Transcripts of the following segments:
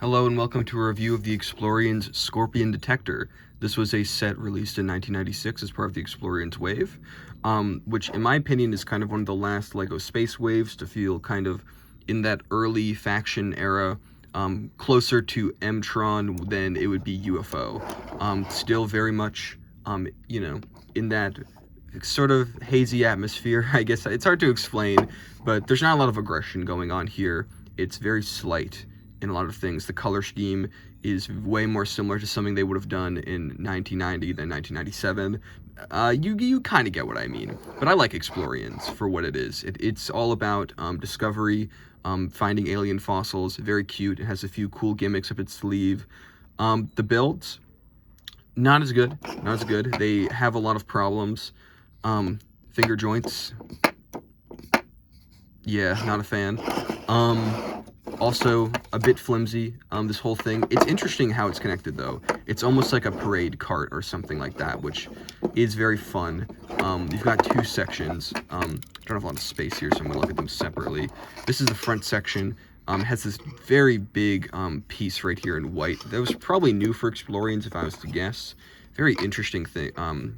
Hello and welcome to a review of the Exploriens Scorpion Detector. This was a set released in 1996 as part of the Exploriens wave, which in my opinion is kind of one of the last LEGO space waves to feel kind of in that early faction era, closer to M-Tron than it would be UFO. Still very much, in that sort of hazy atmosphere. I guess it's hard to explain, but there's not a lot of aggression going on here. It's very slight in a lot of things. The color scheme is way more similar to something they would have done in 1990 than 1997. You kind of get what I mean. But I like Exploriens for what it is. It's all about discovery, finding alien fossils. Very cute. It has a few cool gimmicks up its sleeve. The builds, not as good. Not as good. They have a lot of problems. Finger joints. Yeah, not a fan. Also a bit flimsy, this whole thing. It's interesting how it's connected though. It's almost like a parade cart or something like that, which is very fun. You've got two sections. I don't have a lot of space here, so I'm gonna look at them separately. This is the front section. It has this very big piece right here in white. That was probably new for Exploriens if I was to guess. Very interesting thing.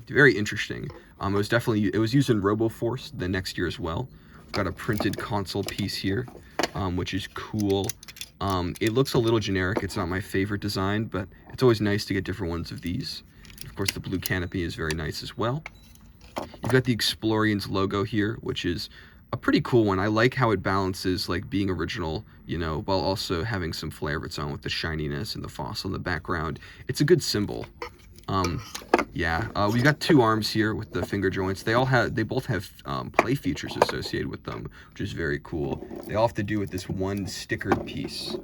Very interesting. It was used in RoboForce the next year as well. I've got a printed console piece here, which is cool. It looks a little generic. It's not my favorite design, but it's always nice to get different ones of these. Of course, the blue canopy is very nice as well. You've got the Exploriens logo here, which is a pretty cool one. I like how it balances like being original, while also having some flair of its own with the shininess and the fossil in the background. It's a good symbol. We've got two arms here with the finger joints. They both have play features associated with them, which is very cool. They all have to do with this one stickered piece.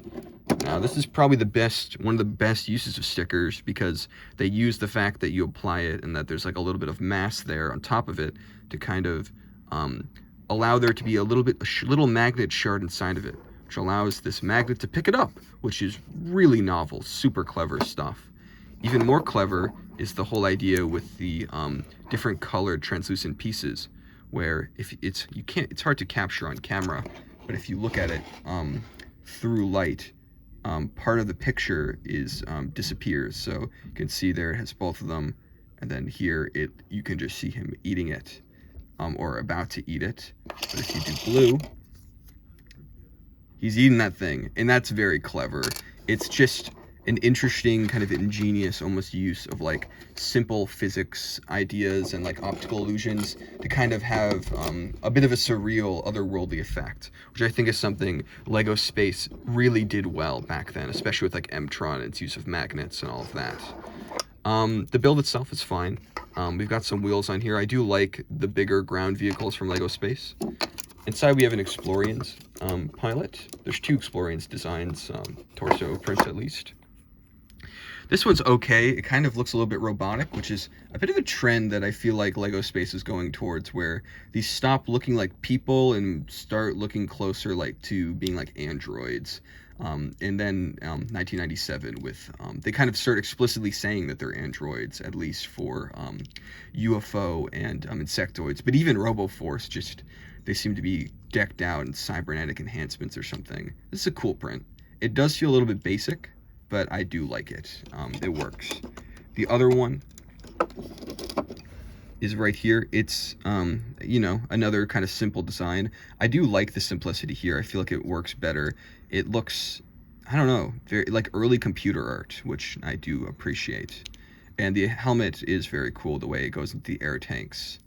Now, this is probably one of the best uses of stickers because they use the fact that you apply it and that there's like a little bit of mass there on top of it to kind of allow there to be a little magnet shard inside of it, which allows this magnet to pick it up, which is really novel, super clever stuff. Even more clever is the whole idea with the different colored translucent pieces, where it's hard to capture on camera, but if you look at it through light, part of the picture disappears. So you can see there it has both of them, and then here you can just see him eating it, or about to eat it. But if you do blue, he's eating that thing, and that's very clever. It's just an interesting kind of ingenious almost use of like simple physics ideas and like optical illusions to kind of have a bit of a surreal otherworldly effect, which I think is something LEGO Space really did well back then, especially with like M-Tron and its use of magnets and all of that. The build itself is fine. We've got some wheels on here. I do like the bigger ground vehicles from LEGO Space. Inside we have an Exploriens pilot. There's two Exploriens designs, torso prints at least. This one's okay. It kind of looks a little bit robotic, which is a bit of a trend that I feel like LEGO Space is going towards, where these stop looking like people and start looking closer like to being like androids. And then 1997 with, they kind of start explicitly saying that they're androids, at least for UFO and insectoids. But even RoboForce, they seem to be decked out in cybernetic enhancements or something. This is a cool print. It does feel a little bit basic, but I do like it. It works. The other one is right here. It's, another kind of simple design. I do like the simplicity here. I feel like it works better. It looks, I don't know, very like early computer art, which I do appreciate. And the helmet is very cool, the way it goes into the air tanks.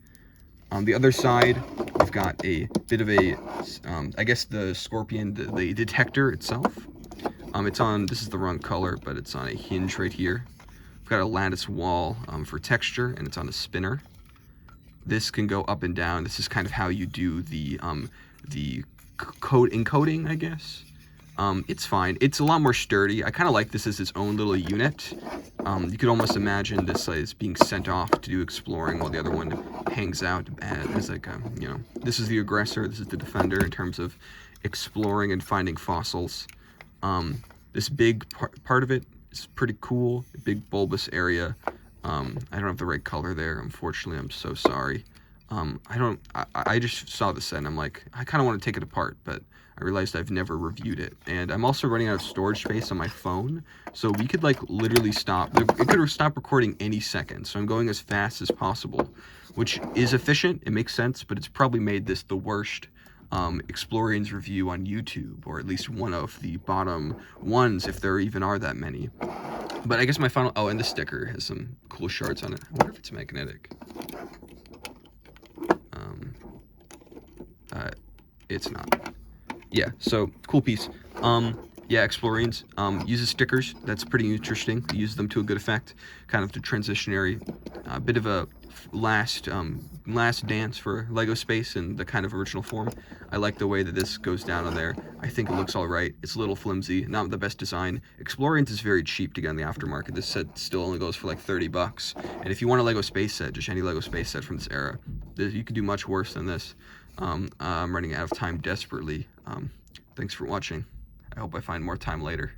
On the other side, we've got a bit of a, I guess the Scorpion, the detector itself. This is the wrong color, but it's on a hinge right here. We've got a lattice wall for texture, and it's on a spinner. This can go up and down. This is kind of how you do the encoding, I guess. It's fine. It's a lot more sturdy. I kind of like this as its own little unit. You could almost imagine this as being sent off to do exploring while the other one hangs out as like, this is the aggressor, this is the defender in terms of exploring and finding fossils. This big part of it is pretty cool, a big bulbous area. I don't have the right color there, unfortunately, I'm so sorry. I just saw this set and I'm like, I kind of want to take it apart, but I realized I've never reviewed it. And I'm also running out of storage space on my phone, so we could like literally stop. It could stop recording any second, so I'm going as fast as possible, which is efficient. It makes sense, but it's probably made this the worst Explorians review on YouTube, or at least one of the bottom ones, if there even are that many. But I guess my final, oh, and the sticker has some cool shards on it. I wonder if it's magnetic. It's not. Yeah, so cool piece. Yeah, Explorians uses stickers. That's pretty interesting. Use them to a good effect. Kind of the transitionary, bit of a last dance for Lego Space in the kind of original form. I like the way that this goes down on there. I think it looks all right. It's a little flimsy, not the best design. Explorians is very cheap to get on the aftermarket. This set still only goes for like 30 bucks. And if you want a Lego Space set, just any Lego Space set from this era, you can do much worse than this. I'm running out of time desperately. Thanks for watching. I hope I find more time later.